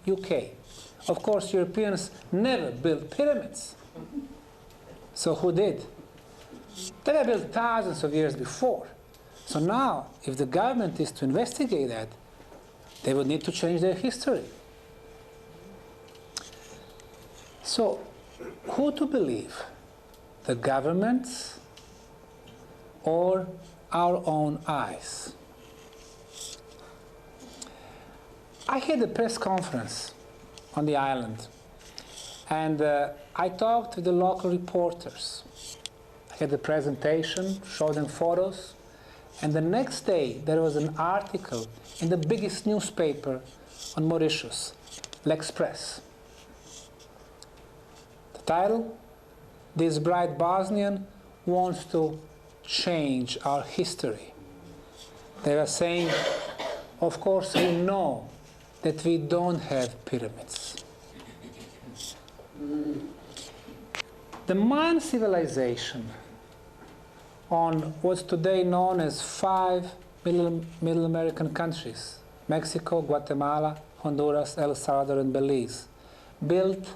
UK. Of course, Europeans never built pyramids. So who did? They were built thousands of years before. So now, if the government is to investigate that, they would need to change their history. So, who to believe? The governments or our own eyes? I had a press conference on the island, and I talked with the local reporters. I had a presentation, showed them photos, and the next day there was an article in the biggest newspaper on Mauritius, L'Express. The title, "This bright Bosnian wants to change our history." They were saying, of course we know that we don't have pyramids. The Mayan civilization on what's today known as 5 Middle American countries, Mexico, Guatemala, Honduras, El Salvador, and Belize, built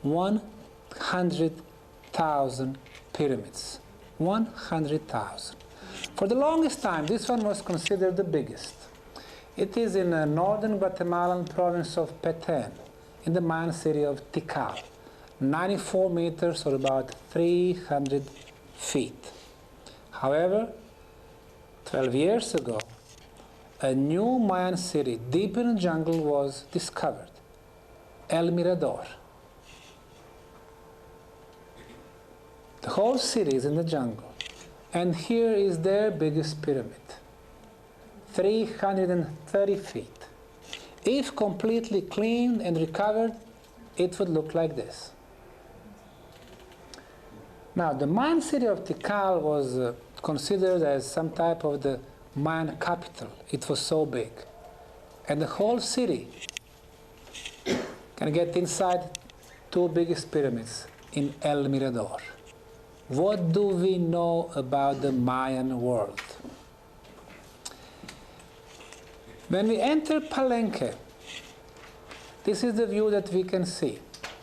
100,000 pyramids. 100,000. For the longest time, this one was considered the biggest. It is in the northern Guatemalan province of Petén, in the Mayan city of Tikal, 94 meters or about 300 feet. However, 12 years ago, a new Mayan city deep in the jungle was discovered, El Mirador. The whole city is in the jungle, and here is their biggest pyramid, 330 feet. If completely cleaned and recovered, it would look like this. Now, the Mayan city of Tikal was considered as some type of the Mayan capital. It was so big. And the whole city can get inside two biggest pyramids in El Mirador. What do we know about the Mayan world? When we enter Palenque, this is the view that we can see,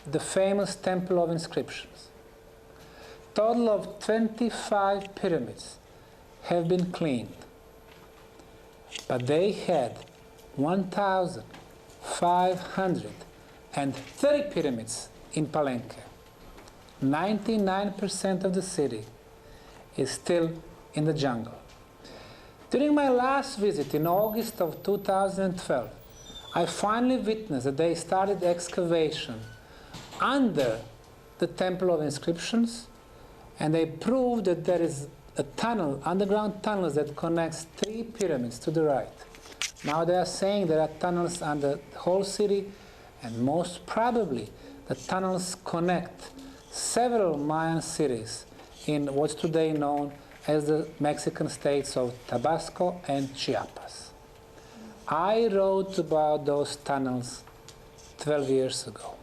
the famous Temple of Inscriptions. Total of 25 pyramids have been cleaned, but they had 1,530 pyramids in Palenque. 99% of the city is still in the jungle. During my last visit in August of 2012, I finally witnessed that they started excavation under the Temple of Inscriptions, and they proved that there is a tunnel, underground tunnels that connects 3 pyramids to the right. Now they are saying there are tunnels under the whole city, and most probably the tunnels connect several Mayan cities in what's today known as the Mexican states of Tabasco and Chiapas. I wrote about those tunnels 12 years ago.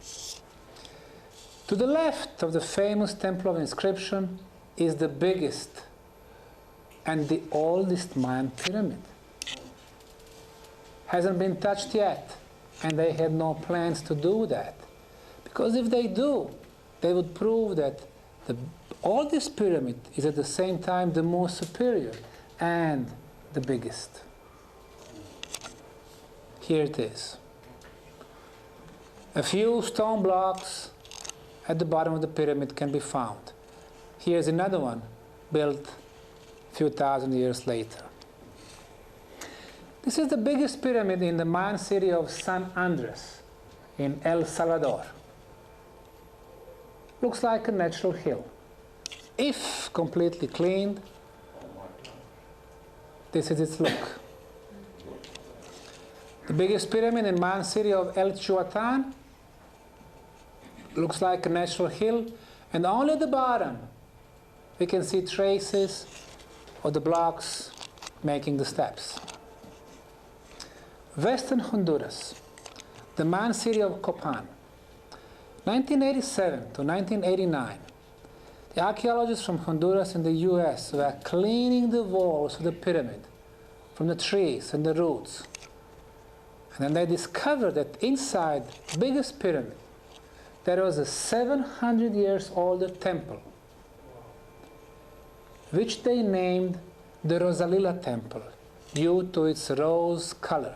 To the left of the famous Temple of Inscription is the biggest and the oldest Mayan pyramid. Hasn't been touched yet, and they had no plans to do that. Because if they do, they would prove that the oldest pyramid is at the same time the most superior and the biggest. Here it is. A few stone blocks at the bottom of the pyramid can be found. Here's another one built a few thousand years later. This is the biggest pyramid in the Mayan city of San Andres in El Salvador. Looks like a natural hill. If completely cleaned, this is its look. The biggest pyramid in Mayan city of El Chuatan looks like a natural hill, and only at the bottom we can see traces of the blocks making the steps. Western Honduras, the Mayan city of Copan. 1987 to 1989, the archaeologists from Honduras and the US were cleaning the walls of the pyramid from the trees and the roots. And then they discovered that inside the biggest pyramid, there was a 700 years old temple, which they named the Rosalila temple, due to its rose color.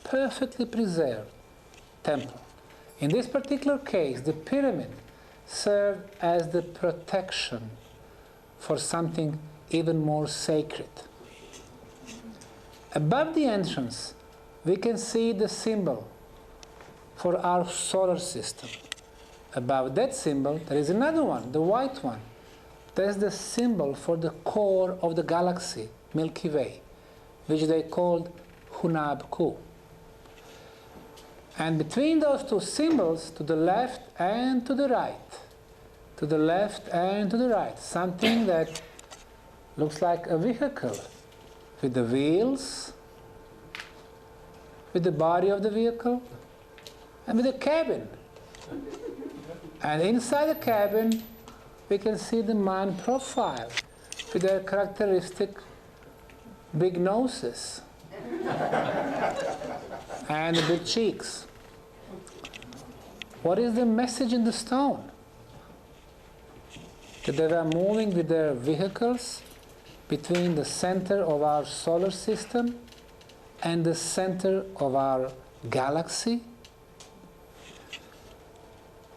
Perfectly preserved temple. In this particular case, the pyramid served as the protection for something even more sacred. Above the entrance, we can see the symbol for our solar system. Above that symbol, there is another one, the white one. That's the symbol for the core of the galaxy, Milky Way, which they called Hunab-Ku. And between those two symbols, to the left and to the right, to the left and to the right, something that looks like a vehicle, with the wheels, with the body of the vehicle, and with the cabin. And inside the cabin, we can see the Mayan profile with their characteristic big noses and the big cheeks. What is the message in the stone? That they were moving with their vehicles between the center of our solar system and the center of our galaxy.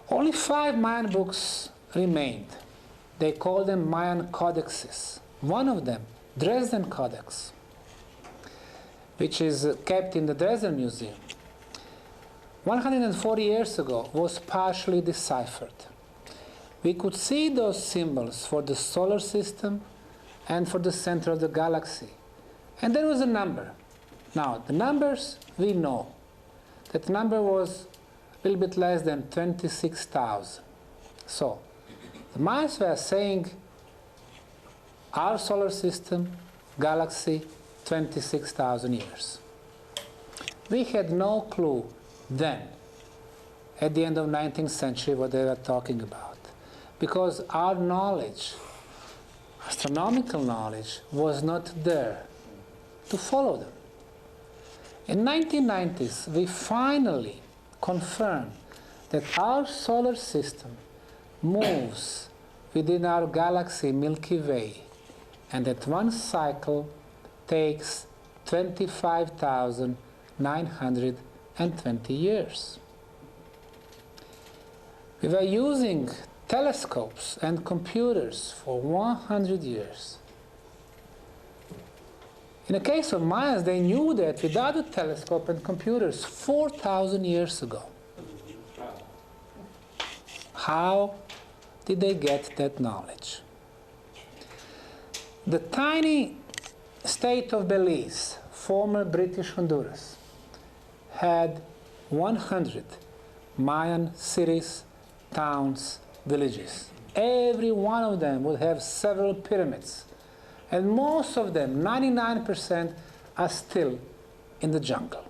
Only 5 Mayan books remained. They called them Mayan codexes. One of them, Dresden Codex, which is kept in the Dresden Museum, 140 years ago was partially deciphered. We could see those symbols for the solar system and for the center of the galaxy. And there was a number. Now, the numbers we know. That number was a little bit less than 26,000. So, the Mayans were saying our solar system, galaxy, 26,000 years. We had no clue then, at the end of 19th century, what they were talking about. Because our knowledge, astronomical knowledge, was not there to follow them. In 1990s, we finally confirmed that our solar system moves within our galaxy Milky Way, and that one cycle takes 25,920 years. We were using telescopes and computers for 100 years. In the case of Mayans, they knew that without a telescope and computers 4,000 years ago. How did they get that knowledge? The tiny state of Belize, former British Honduras, had 100 Mayan cities, towns, villages. Every one of them would have several pyramids. And most of them, 99%, are still in the jungle.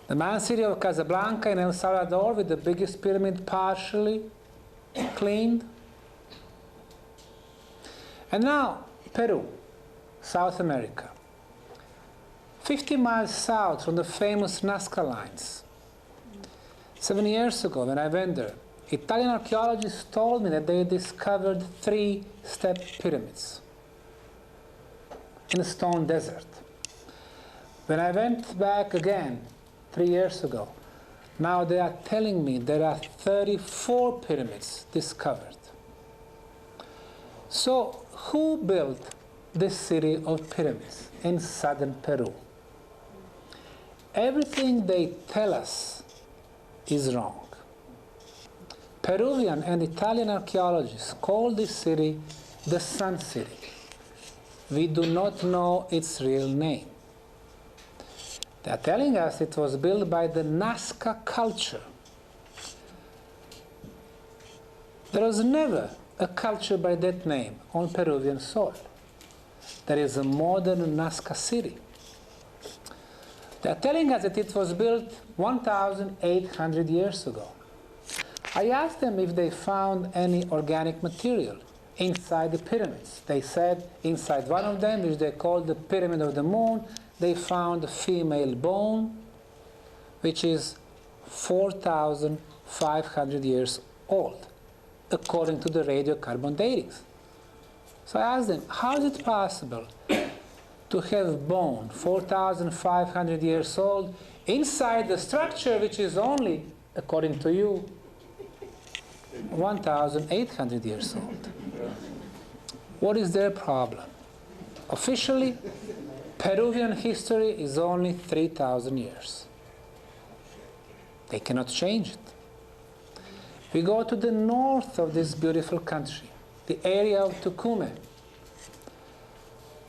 The Mayan city of Casablanca in El Salvador, with the biggest pyramid partially cleaned. And now, Peru, South America. 50 miles south from the famous Nazca lines. 7 years ago, when I went there, Italian archaeologists told me that they discovered 3-step pyramids in a stone desert. When I went back again 3 years ago, now they are telling me there are 34 pyramids discovered. So, who built this city of pyramids in southern Peru? Everything they tell us is wrong. Peruvian and Italian archaeologists call this city the Sun City. We do not know its real name. They are telling us it was built by the Nazca culture. There was never a culture by that name on Peruvian soil. There is a modern Nazca city. They are telling us that it was built 1,800 years ago. I asked them if they found any organic material inside the pyramids. They said inside one of them, which they called the Pyramid of the Moon, they found a female bone, which is 4,500 years old, according to the radiocarbon datings. So I asked them, how is it possible to have bone 4,500 years old inside the structure which is only, according to you, 1,800 years old? What is their problem? Officially, Peruvian history is only 3,000 years. They cannot change it. We go to the north of this beautiful country, the area of Tucumán.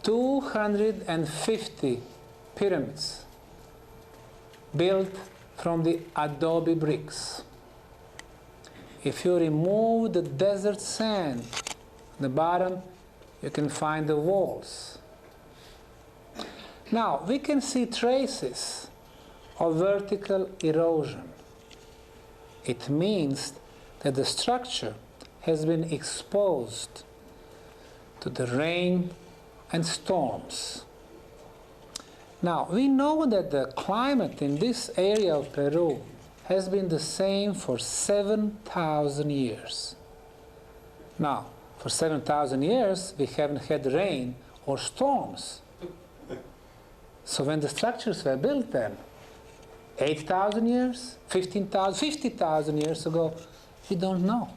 250 pyramids built from the adobe bricks. If you remove the desert sand at the bottom, you can find the walls. Now, we can see traces of vertical erosion. It means that the structure has been exposed to the rain and storms. Now, we know that the climate in this area of Peru has been the same for 7,000 years. Now, for 7,000 years, we haven't had rain or storms. So when the structures were built then, 8,000 years, 15,000, 50,000 years ago, we don't know.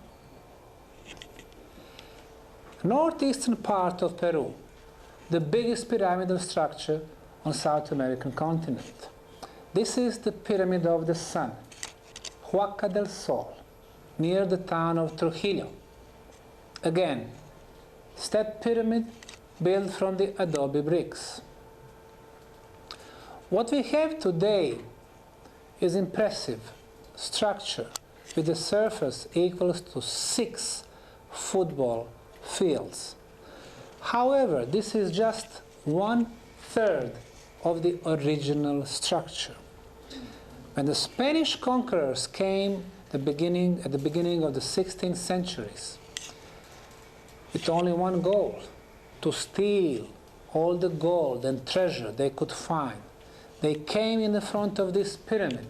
Northeastern part of Peru, the biggest pyramidal structure on South American continent. This is the Pyramid of the Sun, Huaca del Sol, near the town of Trujillo. Again, step pyramid built from the adobe bricks. What we have today is impressive structure with a surface equals to 6 football fields. However, this is just 1/3 of the original structure. When the Spanish conquerors came at the beginning of the 16th centuries, with only one goal, to steal all the gold and treasure they could find, they came in the front of this pyramid.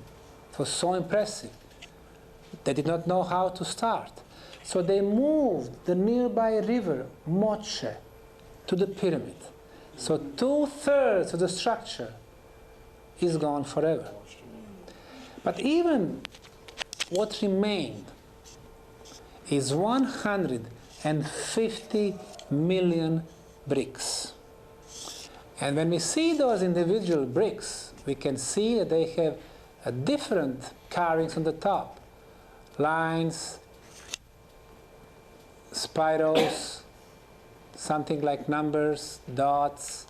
It was so impressive. They did not know how to start. So they moved the nearby river, Moche, to the pyramid. So 2/3 of the structure is gone forever. But even what remained is 150 million bricks. And when we see those individual bricks, we can see that they have different carvings on the top. Lines, spirals, something like numbers, dots,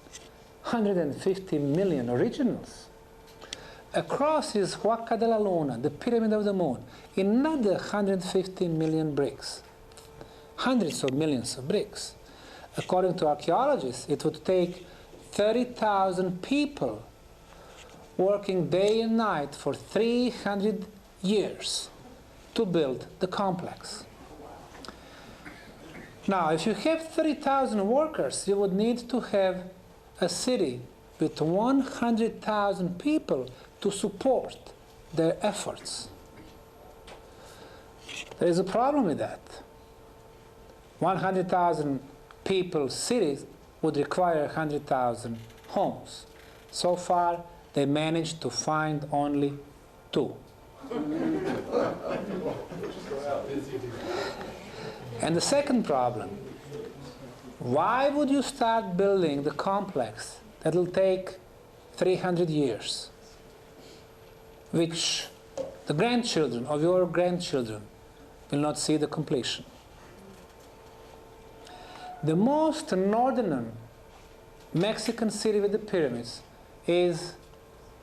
150 million originals. Across is Huaca de la Luna, the Pyramid of the Moon, another 150 million bricks, hundreds of millions of bricks. According to archaeologists, it would take 30,000 people working day and night for 300 years to build the complex. Now, if you have 30,000 workers, you would need to have a city with 100,000 people to support their efforts. There is a problem with that. 100,000 people cities would require 100,000 homes. So far, they managed to find only 2. And the second problem, why would you start building the complex that will take 300 years, which the grandchildren of your grandchildren will not see the completion? The most northern Mexican city with the pyramids is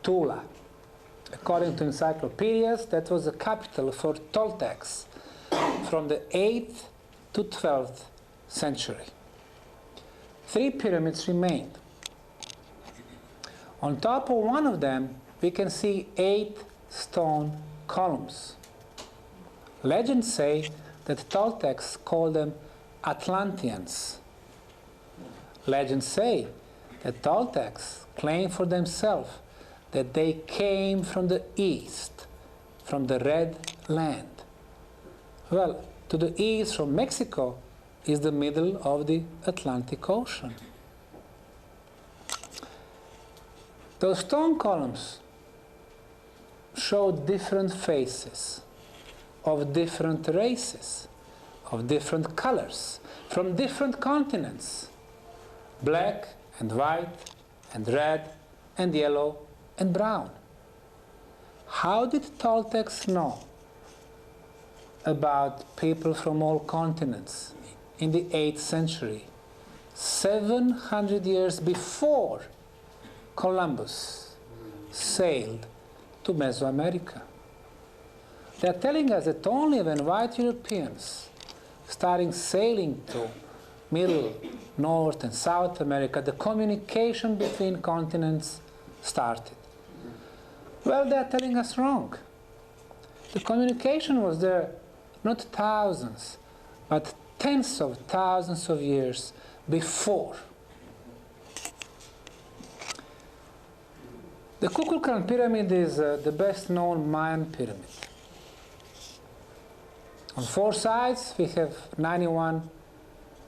Tula. According to encyclopedias, that was the capital for Toltecs from the 8th to 12th century. 3 pyramids remained. On top of one of them, we can see 8 stone columns. Legends say that Toltecs called them Atlanteans. Legends say The Toltecs claim for themselves that they came from the east, from the Red Land. Well, to the east from Mexico is the middle of the Atlantic Ocean. Those stone columns show different faces of different races, of different colors, from different continents. Black and white and red and yellow and brown. How did Toltecs know about people from all continents in the 8th century, 700 years before Columbus sailed to Mesoamerica? They are telling us that only when white Europeans started sailing to Middle, North, and South America, the communication between continents started. Well, they are telling us wrong. The communication was there not thousands, but tens of thousands of years before. The Kukulkan pyramid is the best known Mayan pyramid. On 4 sides we have 91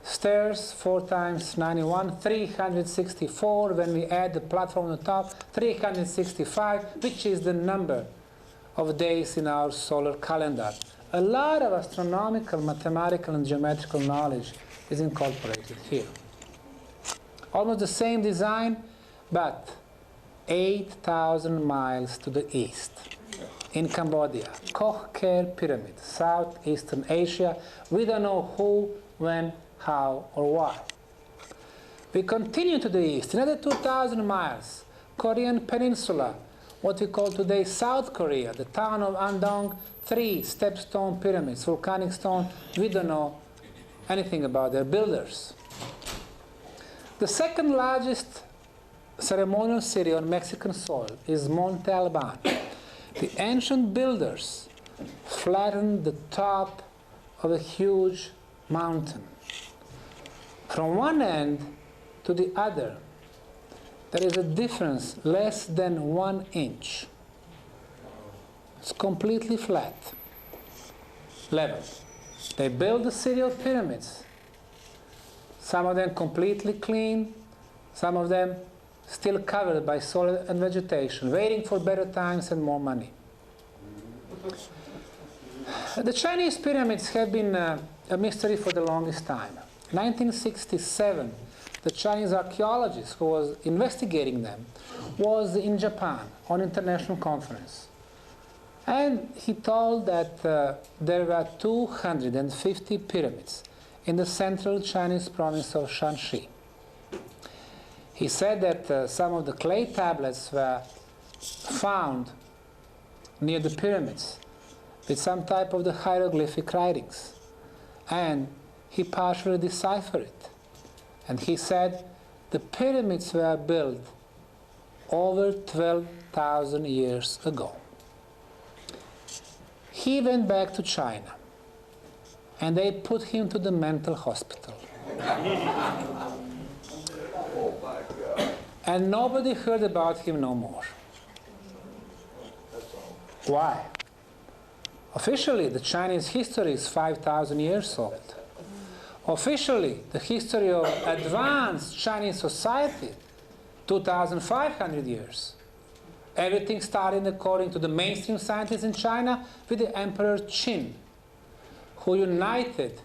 stairs, 4 times 91, 364. When we add the platform on the top, 365, which is the number of days in our solar calendar. A lot of astronomical, mathematical, and geometrical knowledge is incorporated here. Almost the same design, but 8,000 miles to the east. In Cambodia, Koh Ker Pyramid, Southeastern Asia. We don't know who, when, how, or why. We continue to the east, another 2,000 miles, Korean Peninsula, what we call today South Korea, the town of Andong, 3 stepstone pyramids, volcanic stone. We don't know anything about their builders. The second largest ceremonial city on Mexican soil is Monte Alban. The ancient builders flattened the top of a huge mountain. From one end to the other, there is a difference less than 1 inch. It's completely flat, level. They built the city of pyramids. Some of them completely clean, some of them still covered by soil and vegetation, waiting for better times and more money. The Chinese pyramids have been a mystery for the longest time. 1967, the Chinese archaeologist who was investigating them was in Japan on an international conference. And he told that there were 250 pyramids in the central Chinese province of Shanxi. He said that some of the clay tablets were found near the pyramids with some type of the hieroglyphic writings. And he partially deciphered it. And he said the pyramids were built over 12,000 years ago. He went back to China, and they put him to the mental hospital. And nobody heard about him no more. Why? Officially, the Chinese history is 5,000 years old. Officially, the history of advanced Chinese society, 2,500 years. Everything started according to the mainstream scientists in China with the Emperor Qin, who united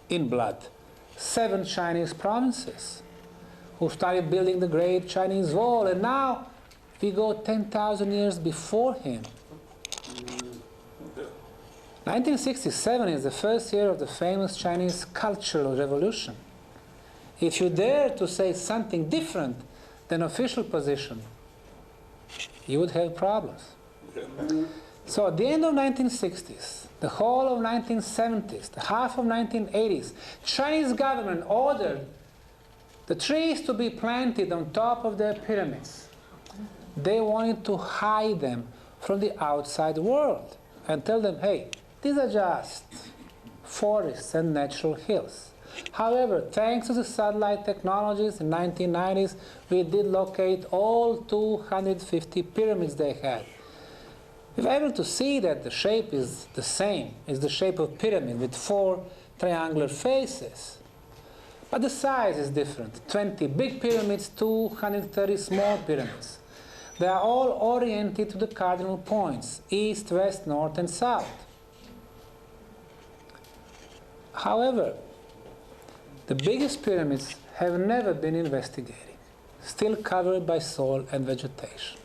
in blood 7 Chinese provinces, who started building the Great Chinese Wall, and now we go 10,000 years before him. 1967 is the first year of the famous Chinese Cultural Revolution. If you dare to say something different than official position, you would have problems. So at the end of 1960s, the whole of 1970s, the half of 1980s, Chinese government ordered the trees to be planted on top of their pyramids. They wanted to hide them from the outside world and tell them, hey, these are just forests and natural hills. However, thanks to the satellite technologies in 1990s, we did locate all 250 pyramids they had. We were able to see that the shape is the same, is the shape of pyramid with 4 triangular faces. But the size is different. 20 big pyramids, 230 small pyramids. They are all oriented to the cardinal points, east, west, north, and south. However, the biggest pyramids have never been investigated, still covered by soil and vegetation.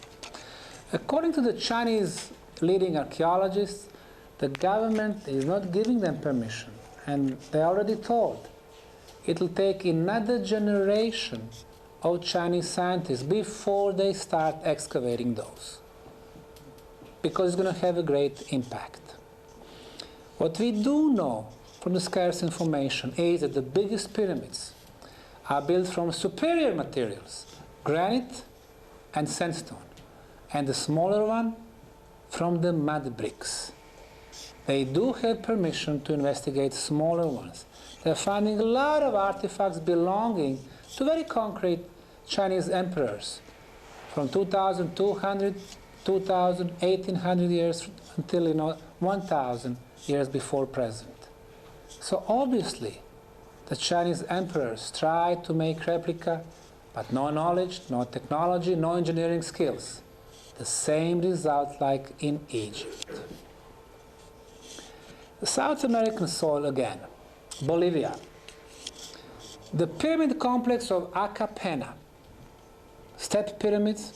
According to the Chinese leading archaeologists, the government is not giving them permission, and they are already told it will take another generation of Chinese scientists before they start excavating those, because it's going to have a great impact. What we do know from the scarce information is that the biggest pyramids are built from superior materials, granite and sandstone, and the smaller one from the mud bricks. They do have permission to investigate smaller ones. They're finding a lot of artifacts belonging to very concrete Chinese emperors from 2,200, 2,000, 1,800 years until 1,000 years before present. So obviously, the Chinese emperors tried to make replica, but no knowledge, no technology, no engineering skills. The same result like in Egypt. The South American soil again, Bolivia. The pyramid complex of Acapena, step pyramids,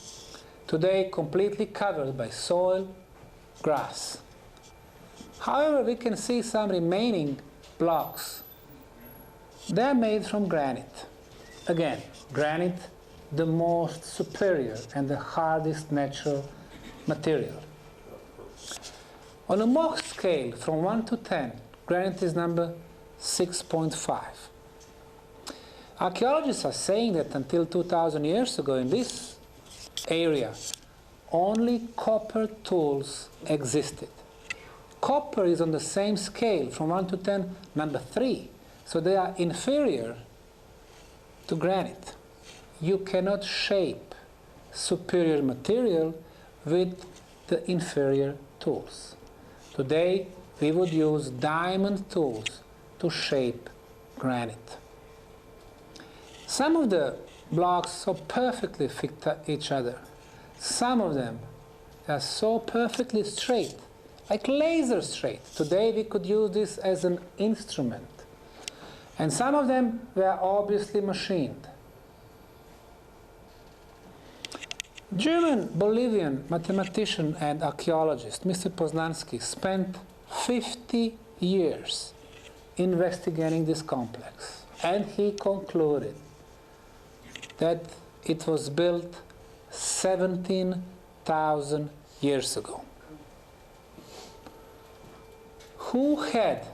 today completely covered by soil, grass. However, we can see some remaining blocks. They are made from granite. Again, granite, the most superior and the hardest natural material. On a Mohs scale from 1 to 10, granite is number 6.5. Archaeologists are saying that until 2,000 years ago in this area, only copper tools existed. Copper is on the same scale from 1 to 10, number 3. So they are inferior to granite. You cannot shape superior material with the inferior tools. Today, we would use diamond tools to shape granite. Some of the blocks so perfectly fit each other. Some of them are so perfectly straight, like laser straight. Today, we could use this as an instrument. And some of them were obviously machined. German-Bolivian mathematician and archaeologist Mr. Poznansky spent 50 years investigating this complex, and he concluded that it was built 17,000 years ago. Who had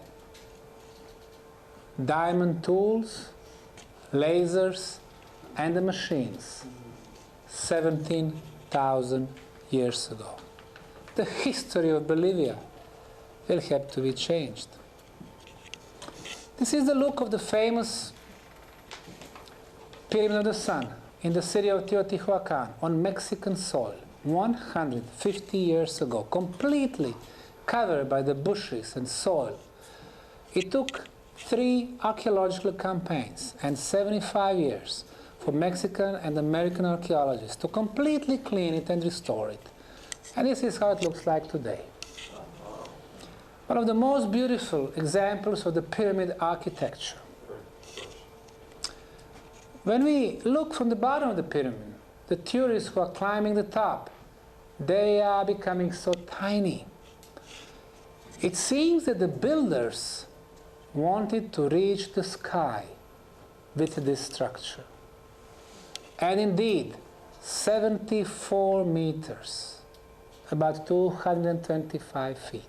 diamond tools, lasers, and the machines 17,000 years ago? The history of Bolivia will have to be changed. This is the look of the famous Pyramid of the Sun in the city of Teotihuacan on Mexican soil 150 years ago, completely covered by the bushes and soil. It took 3 archaeological campaigns and 75 years for Mexican and American archaeologists to completely clean it and restore it. And this is how it looks like today. One of the most beautiful examples of the pyramid architecture. When we look from the bottom of the pyramid, the tourists who are climbing the top, they are becoming so tiny. It seems that the builders wanted to reach the sky with this structure. And indeed, 74 meters, about 225 feet.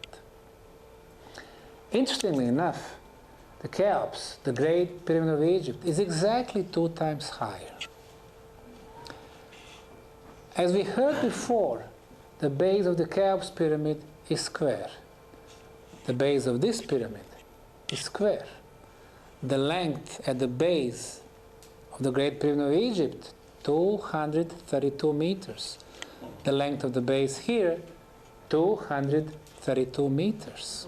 Interestingly enough, the Cheops, the Great Pyramid of Egypt, is exactly 2 times higher. As we heard before, the base of the Cheops pyramid is square. The base of this pyramid is square. the length at the base of the Great Pyramid of Egypt, 232 meters. The length of the base here, 232 meters.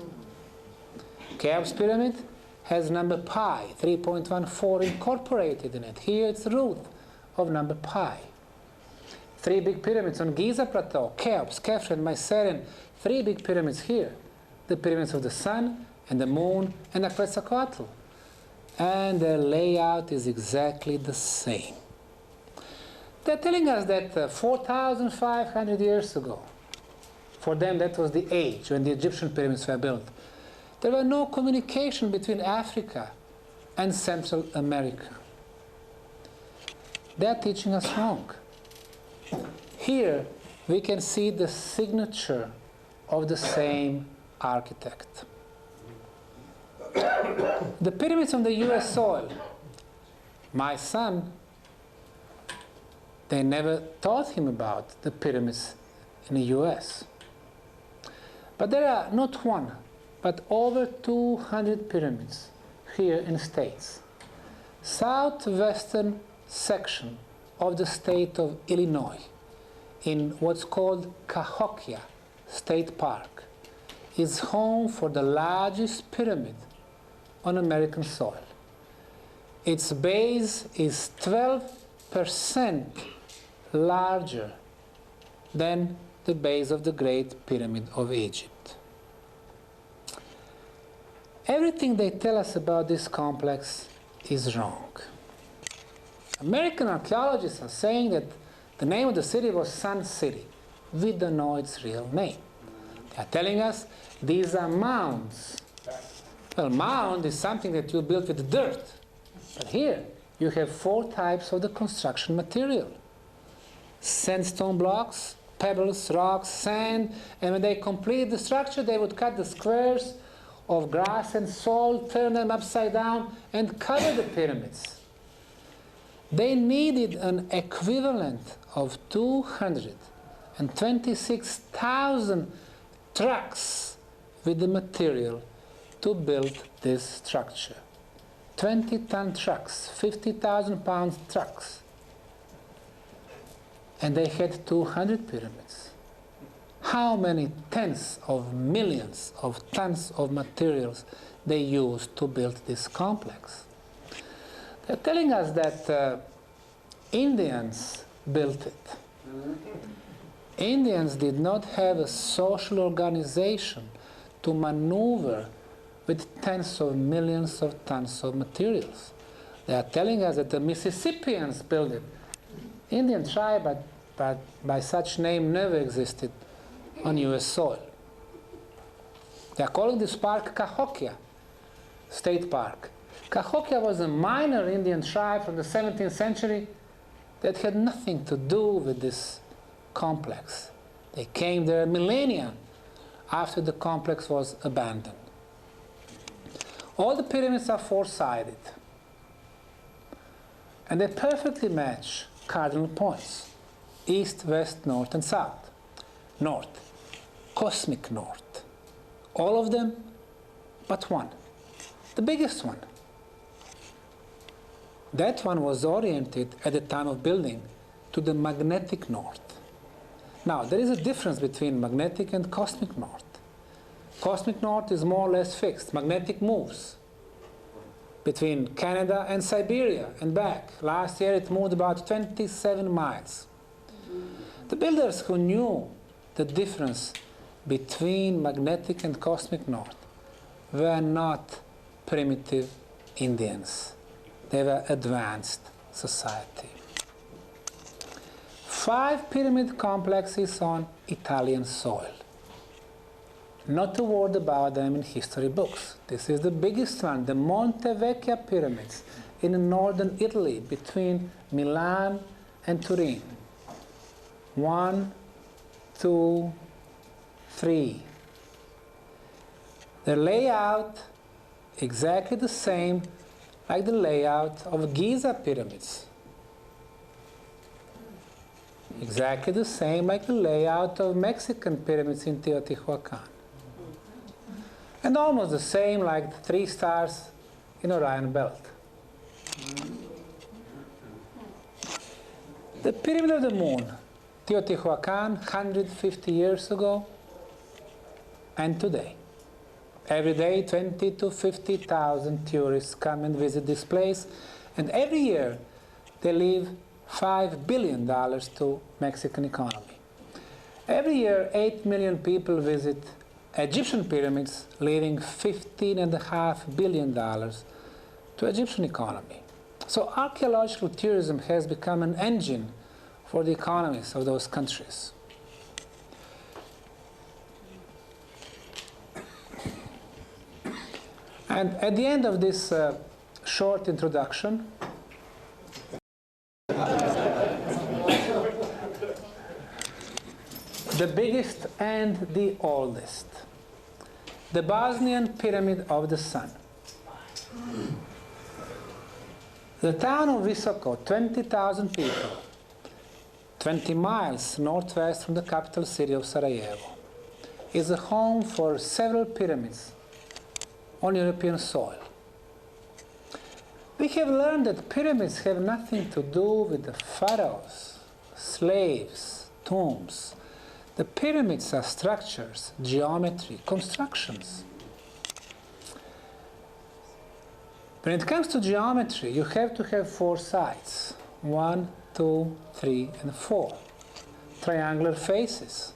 Cheops pyramid has number pi, 3.14 incorporated in it. Here it's the root of number pi. Three big pyramids on Giza Plateau, Cheops, Khafre, and Mycerian. Three big pyramids here. The pyramids of the sun and the moon and the Quetzalcoatl. And their layout is exactly the same. They're telling us that 4,500 years ago, for them that was the age when the Egyptian pyramids were built, there was no communication between Africa and Central America. They're teaching us wrong. Here we can see the signature of the same architect. The pyramids on the US soil, my son, they never taught him about the pyramids in the US. But there are not one, but over 200 pyramids here in the States. Southwestern section of the state of Illinois, in what's called Cahokia State Park, is home for the largest pyramid on American soil. Its base is 12% larger than the base of the Great Pyramid of Egypt. Everything they tell us about this complex is wrong. American archaeologists are saying that the name of the city was Sun City. We don't know its real name. They are telling us these are mounds. Well, mound is something that you build with dirt. But here you have four types of the construction material. Sandstone blocks, pebbles, rocks, sand, and when they completed the structure, they would cut the squares of grass and soil, turn them upside down, and cover the pyramids. They needed an equivalent of 226,000 trucks with the material to build this structure. 20-ton trucks, 50,000-pound trucks. And they had 200 pyramids. How many tens of millions of tons of materials they used to build this complex? They're telling us that Indians built it. Indians did not have a social organization to maneuver with tens of millions of tons of materials. They are telling us that the Mississippians built it. Indian tribe, but by such name never existed on US soil. They are calling this park Cahokia State Park. Cahokia was a minor Indian tribe from the 17th century that had nothing to do with this complex. They came there millennia after the complex was abandoned. All the pyramids are four-sided, and they perfectly match cardinal points: east, west, north, and south. North, cosmic north. All of them but one, the biggest one. That one was oriented at the time of building to the magnetic north. Now, there is a difference between magnetic and cosmic north. Cosmic north is more or less fixed. Magnetic moves between Canada and Siberia and back. Last year it moved about 27 miles. The builders who knew the difference between magnetic and cosmic north were not primitive Indians. They were advanced society. 5 pyramid complexes on Italian soil. Not a word about them in history books. This is the biggest one, the Monte Vecchio pyramids in northern Italy between Milan and Turin. 1, 2, 3. The layout exactly the same like the layout of Giza pyramids. Exactly the same like the layout of Mexican pyramids in Teotihuacan. And almost the same like the 3 stars in Orion Belt. The Pyramid of the Moon, Teotihuacan, 150 years ago, and today. Every day, 20 to 50,000 tourists come and visit this place, and every year they leave $5 billion to Mexican economy. Every year, 8 million people visit Egyptian pyramids, leaving $15.5 billion to Egyptian economy. So archaeological tourism has become an engine for the economies of those countries. And at the end of this short introduction, the biggest and the oldest, the Bosnian Pyramid of the Sun. The town of Visoko, 20,000 people, 20 miles northwest from the capital city of Sarajevo, is a home for several pyramids on European soil. We have learned that pyramids have nothing to do with the pharaohs, slaves, tombs. The pyramids are structures, geometry, constructions. When it comes to geometry, you have to have 4 sides. 1, 2, 3, and 4. Triangular faces.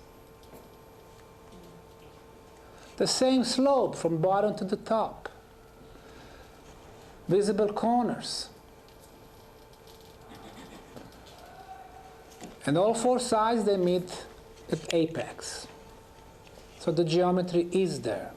The same slope from bottom to the top. Visible corners. And all 4 sides, they meet at apex. So the geometry is there.